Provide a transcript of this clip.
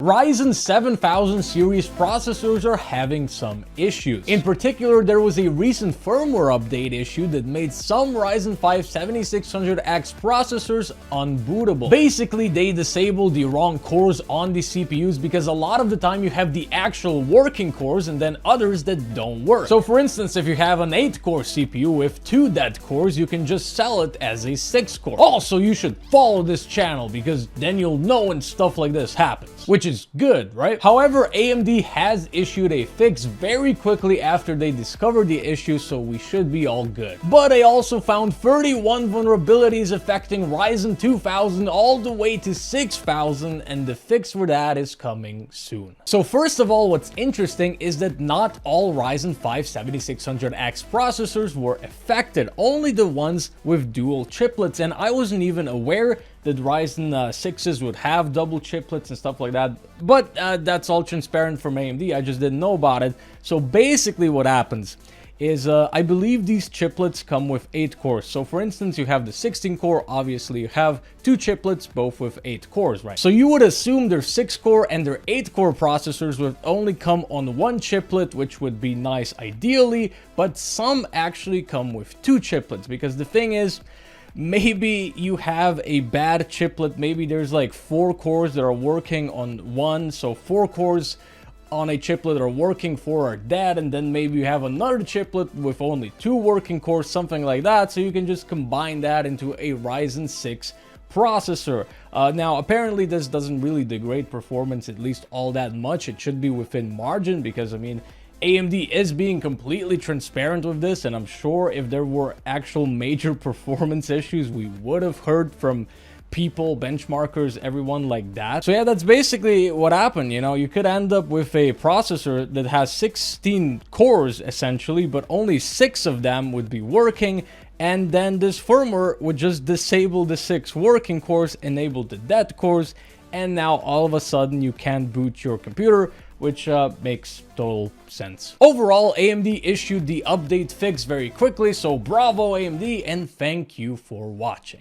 Ryzen 7000 series processors are having some issues. In particular, there was a recent firmware update issue that made some Ryzen 5 7600X processors unbootable. Basically, they disabled the wrong cores on the CPUs because a lot of the time you have the actual working cores and then others that don't work. So for instance, if you have an 8-core CPU with 2 dead cores, you can just sell it as a 6-core. Also, you should follow this channel because then you'll know when stuff like this happens, which is good, right? However, AMD has issued a fix very quickly after they discovered the issue, so we should be all good. But they also found 31 vulnerabilities affecting Ryzen 2000 all the way to 6000, and the fix for that is coming soon. So first of all, what's interesting is that not all Ryzen 5 7600X processors were affected, only the ones with dual chiplets, and I wasn't even aware that Ryzen 6s would have double chiplets and stuff like that, but that's all transparent from AMD. I just didn't know about it. So basically what happens is I believe these chiplets come with 8 cores. So for instance, you have the 16 core, obviously you have 2 chiplets, both with 8 cores, right? So you would assume their 6 core and their 8 core processors would only come on 1 chiplet, which would be nice ideally, but some actually come with 2 chiplets, because the thing is, maybe you have a bad chiplet. Maybe there's like 4 cores that are working on 1, so 4 cores on a chiplet that are working, 4 are dead, and then maybe you have another chiplet with only 2 working cores, something like that, so you can just combine that into a Ryzen 6 processor. Now apparently this doesn't really degrade performance at least all that much. It should be within margin, because I mean, AMD is being completely transparent with this, and I'm sure if there were actual major performance issues, we would have heard from people, benchmarkers, everyone like that. So yeah, that's basically what happened. You know, you could end up with a processor that has 16 cores essentially, but only 6 of them would be working, and then this firmware would just disable the 6 working cores, enable the dead cores, and now all of a sudden you can't boot your computer, which makes total sense. Overall, AMD issued the update fix very quickly, so bravo AMD, and thank you for watching.